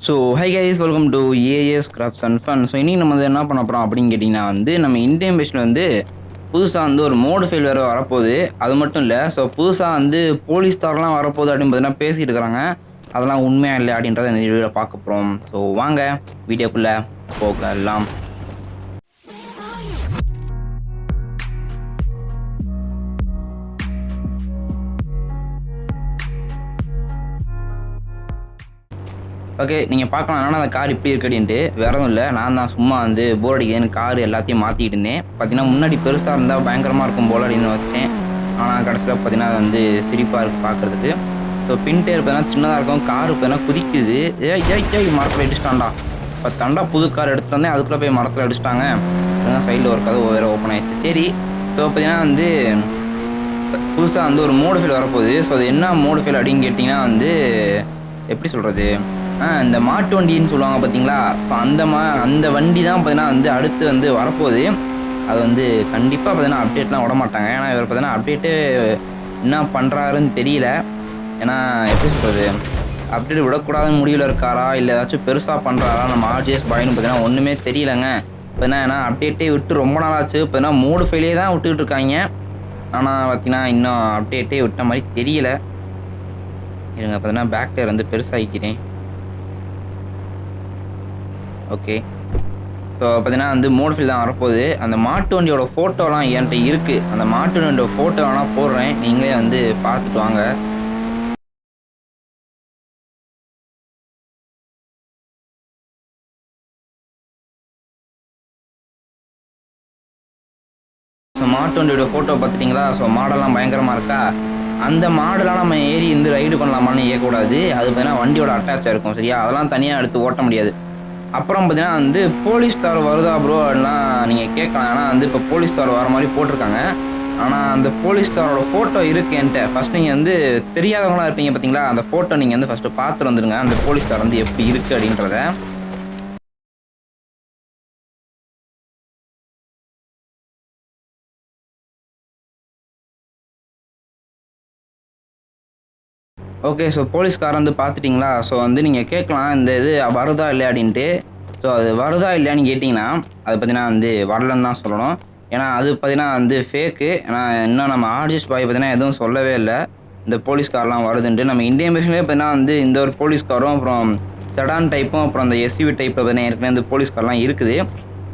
So hi guys welcome to as crafts and fun. So இன்னைக்கு நம்ம வந்து என்ன பண்ண போகிறோம் அப்படின்னு கேட்டிங்கன்னா வந்து நம்ம இந்தியன் பேஷில் வந்து புதுசாக வந்து ஒரு மோடு ஃபைல் வேறு வரப்போகுது. அது மட்டும் இல்லை, ஸோ புதுசாக வந்து போலீஸ் தாரெலாம் வரப்போகுது அப்படின்னு பார்த்தீங்கன்னா பேசிகிட்டு இருக்கிறாங்க. அதெல்லாம் உண்மையாக இல்லை அப்படின்றத இந்த வீடியோவில் பார்க்க போகிறோம். ஸோ வாங்க வீடியோக்குள்ளே போகலாம். ஓகே, நீங்கள் பார்க்கலாம் ஆனால் அந்த கார் இப்படி இருக்கு அப்படின்ட்டு. வேற எதுவும் இல்லை, நான் தான் சும்மா வந்து போர் அடிக்குதுன்னு கார் எல்லாத்தையும் மாற்றிக்கிட்டு இருந்தேன். பார்த்தீங்கன்னா முன்னாடி பெருசாக இருந்தால் பயங்கரமாக இருக்கும் போல் அப்படின்னு வச்சேன். ஆனால் கடைசியில் பார்த்தீங்கன்னா அது வந்து சிரிப்பாக இருக்குது பார்க்குறதுக்கு. ஸோ பின் டயர் பார்த்தீங்கன்னா சின்னதாக இருக்கும், கார் பார்த்தீங்கன்னா குதிக்குது. ஏய் மரத்தில் அடிச்சிட்டான்டா. இப்போ தண்டா புது கார் எடுத்துகிட்டு வந்தேன், அதுக்குள்ளே போய் மரத்தில் அடிச்சிட்டாங்க. சைடில் ஒரு கதவு வேறு ஓப்பன் ஆகிடுச்சு. சரி, ஸோ பார்த்தீங்கன்னா வந்து புதுசாக வந்து ஒரு மோடு ஃபைல் வரப்போகுது. ஸோ அது என்ன மோடு ஃபைல் அப்படின்னு கேட்டிங்கன்னா வந்து எப்படி சொல்கிறது, இந்த மாட்டு வண்டின்னு சொல்லுவாங்க பார்த்தீங்களா. ஸோ அந்த வண்டி தான் பார்த்தீங்கன்னா வந்து அடுத்து வந்து வரப்போகுது. அது வந்து கண்டிப்பாக பார்த்தீங்கன்னா அப்டேட்லாம் விட மாட்டாங்க. ஏன்னா இவர் பார்த்தீங்கன்னா அப்டேட்டு என்ன பண்ணுறாருன்னு தெரியல. ஏன்னா எப்படி சொல்கிறது, அப்டேட் விடக்கூடாதுன்னு முடிவில் இருக்காரா இல்லை ஏதாச்சும் பெருசாக பண்ணுறாரா நம்ம ஆர்ஜிஎஸ் பாய்னு பார்த்தீங்கன்னா ஒன்றுமே தெரியலைங்க. இப்போ ஏன்னா அப்டேட்டே விட்டு ரொம்ப நாள் ஆச்சு. இப்போ மோடு ஃபைலே தான் விட்டுக்கிட்டு இருக்காங்க. ஆனால் பார்த்தீங்கன்னா இன்னும் அப்டேட்டே விட்ட மாதிரி தெரியல. இருங்க பார்த்தீங்கன்னா பேக் டயர் வந்து பெருசாகிக்கிறேன். ஓகே, ஸோ பார்த்தீங்கன்னா வந்து மோடு ஃபைல் தான் வரப்போகுது. அந்த மாட்டு வண்டியோட ஃபோட்டோலாம் என்கிட்ட இருக்குது. அந்த மாட்டு வண்டியோட ஃபோட்டோ வேணால் போடுறேன், நீங்களே வந்து பார்த்துட்டு வாங்க. ஸோ மாட்டு வண்டியோட ஃபோட்டோ பார்த்துட்டிங்களா. ஸோ மாடெல்லாம் பயங்கரமாக இருக்கா. அந்த மாடெல்லாம் நம்ம ஏறி வந்து ரைடு பண்ணலாமான்னு ஏற்கக்கூடாது. அது பார்த்தீங்கன்னா வண்டியோட அட்டாச்சாக இருக்கும். சரியா, அதெல்லாம் தனியாக எடுத்து ஓட்ட முடியாது. அப்புறம் பார்த்தீங்கன்னா வந்து போலீஸ் தார் வருதா ப்ரோ அப்படிலாம் நீங்கள் கேட்கலாம். ஆனால் வந்து இப்போ போலீஸ் தார் வர மாதிரி போட்டிருக்காங்க. ஆனால் அந்த போலீஸ் தாரோட ஃபோட்டோ இருக்குது என்கிட்ட. ஃபஸ்ட் நீங்கள் வந்து தெரியாதவங்களாம் இருப்பீங்க பார்த்தீங்களா, அந்த ஃபோட்டோ நீங்கள் வந்து ஃபஸ்ட்டு பார்த்துட்டு வந்துடுங்க அந்த போலீஸ் தார் வந்து எப்படி இருக்குது அப்படின்றத. ஓகே, ஸோ போலீஸ்கார் வந்து பார்த்துட்டிங்களா. ஸோ வந்து நீங்கள் கேட்கலாம் இந்த இது வருதா இல்லையா அப்படின்ட்டு. ஸோ அது வருதா இல்லையான்னு கேட்டிங்கன்னா அது பார்த்தீங்கன்னா வந்து வரலன்னு தான் சொல்லணும். ஏன்னா அது பார்த்தீங்கன்னா வந்து ஃபேக்கு. ஏன்னா இன்னும் நம்ம ஆர்ஜிஎஸ் பாய் பார்த்தீங்கன்னா எதுவும் சொல்லவே இல்லை இந்த போலீஸ்கார்லாம் வருதுன்ட்டு. நம்ம இந்தியன் பேஷன்லேயே பார்த்தீங்கன்னா வந்து இந்த ஒரு போலீஸ்காரும் அப்புறம் செடான் டைப்பும் அப்புறம் அந்த எஸ்யூவி டைப்பில் பார்த்தீங்கன்னா ஏற்கனவே இந்த போலீஸ்கார்லாம் இருக்குது.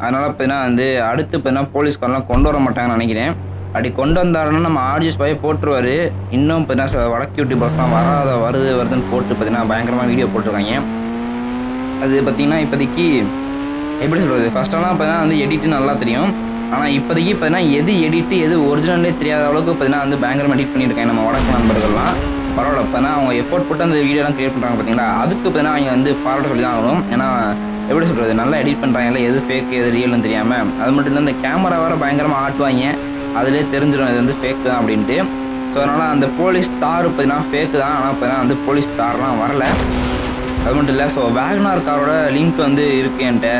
அதனால் பார்த்தீங்கன்னா வந்து அடுத்து பார்த்தீங்கன்னா போலீஸ்கார்லாம் கொண்டு வர மாட்டாங்கன்னு நினைக்கிறேன். அப்படி கொண்டு வந்தாருன்னா நம்ம ஆர்ஜிஎஸ் பாய் போட்டுருவார். இன்னும் பார்த்தீங்கன்னா வடக்கு யூடியூப் பஸ்லாம் வருதுன்னு போட்டு பார்த்தீங்கன்னா பயங்கரமாக வீடியோ போட்டிருக்காங்க. அது பார்த்தீங்கன்னா இப்போதைக்கு எப்படி சொல்கிறது, ஃபஸ்ட்டெல்லாம் பார்த்தீங்கன்னா வந்து எடிட்டு நல்லா தெரியும். ஆனால் இப்போதைக்கு பார்த்தீங்கன்னா எது எடிட்டு எது ஒரிஜினலே தெரியாத அளவுக்கு பார்த்தீங்கன்னா வந்து பயங்கரமாக எடிட் பண்ணியிருக்காங்க நம்ம வடக்கு நண்பர்கள்லாம். பரவாயில்ல, பார்த்தீங்கன்னா அவங்க எஃபோர்ட் போட்டு அந்த வீடியோலாம் க்ரியேட் பண்ணுறாங்க பார்த்தீங்களா. அதுக்கு பார்த்தீங்கன்னா அவங்க வந்து பாராட்ட சொல்லி தான் ஆகணும். ஏன்னா எப்படி சொல்கிறது, நல்லா எடிட் பண்ணுறாங்கல்ல, எது ஃபேக் எது ரியல்னு தெரியாமல். அது மட்டும் இல்லை, இந்த கேமரா வேறு பயங்கரமாக ஆட்டுவாங்க. அதிலே தெரிஞ்சிடும் இது வந்து ஃபேக் தான் அப்படின்ட்டு. ஸோ அதனால் அந்த போலீஸ் தார் பார்த்தீங்கன்னா ஃபேக்கு தான். ஆனால் பார்த்தீங்கன்னா வந்து போலீஸ் தார்லாம் வரல. அது மட்டும் இல்லை, ஸோ வேகனார் காரோட லிங்க் வந்து இருக்குது என்கிட்ட.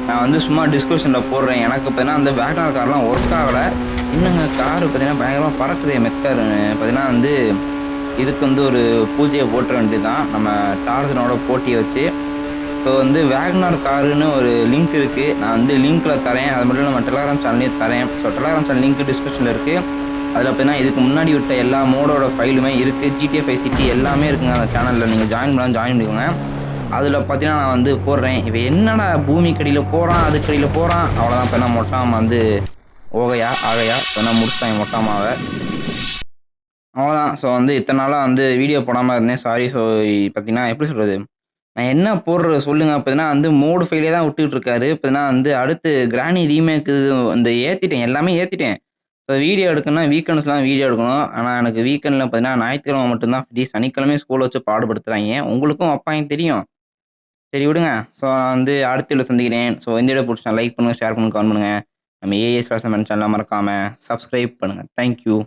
நான் வந்து சும்மா டிஸ்கிரிப்ஷனில் போடுறேன். எனக்கு பார்த்தீங்கன்னா அந்த வேகனார் கார்லாம் ஒர்க் ஆகலை. இன்னுங்க காரு பார்த்தீங்கன்னா பயங்கரமாக பறக்குது மெக்காருன்னு. பார்த்தீங்கன்னா வந்து இதுக்கு வந்து ஒரு பூஜையை போட்டுற வேண்டியது தான் நம்ம டார்சனோட போட்டியை வச்சு. ஸோ வந்து வேகனார் காருன்னு ஒரு லிங்க் இருக்குது, நான் வந்து லிங்க்கில் தரேன். அது மட்டும் நம்ம டெலகிராம் சேனல்லையும் தரேன். ஸோ டெலகிராம் சேனல் லிங்க் டிஸ்கிரிப்ஷனில் இருக்குது. அதில் பார்த்தீங்கன்னா இதுக்கு முன்னாடி விட்ட எல்லா மோடோட ஃபைலுமே இருக்குது. GTA 5 சிட்டி எல்லாமே இருக்குங்க அந்த சேனலில். நீங்கள் ஜாயின் பண்ணிக்கோங்க. அதில் பார்த்தீங்கன்னா நான் வந்து போடுறேன். இப்போ என்னடா பூமி கடியில் போகிறான் அதுக்கடியில் போகிறான், அவ்வளோதான். இப்போ என்ன மொட்டாமா வந்து ஆகையா இப்போ என்ன முடிச்சிட்டாங்க மொட்டாமாவை, அவ்வளோதான். ஸோ வந்து இத்தனை நாளாக வந்து வீடியோ போடாமல் இருந்தேன், சாரி. ஸோ பார்த்தீங்கன்னா எப்படி சொல்கிறது, நான் என்ன போடுறது சொல்லுங்கள். பார்த்தீங்கன்னா வந்து மோடு ஃபைலே தான் விட்டுக்கிட்டு இருக்காரு. பார்த்தீங்கன்னா வந்து அடுத்து கிராணி ரீமேக்கு இந்த ஏற்றிட்டேன், எல்லாமே ஏற்றிட்டேன். இப்போ வீடியோ எடுக்கணும்னா வீக்கெண்ட்ஸ்லாம் வீடியோ எடுக்கணும். ஆனால் எனக்கு வீக்கெண்டில் பார்த்தீங்கன்னா ஞாயிற்றுக்கிழமை மட்டும்தான் ஃப்ரீ. சனிக்கிழமை ஸ்கூல் வச்சு பாடுபடுத்துகிறாங்க. உங்களுக்கும் அப்பாங்க தெரியும். சரி விடுங்க. ஸோ நான் வந்து அடுத்த வீடியோவில் சந்திக்கிறேன். ஸோ இந்த வீடியோ பிடிச்சா லைக் பண்ணுங்கள், ஷேர் பண்ணுங்கள், கமெண்ட் பண்ணுங்கள். நம்ம ஏஎஸ் கிராஃப்ட்ஸ் அண்ட் ஃபன் சேனலை மறக்காமல் சப்ஸ்கிரைப் பண்ணுங்கள். தேங்க்யூ.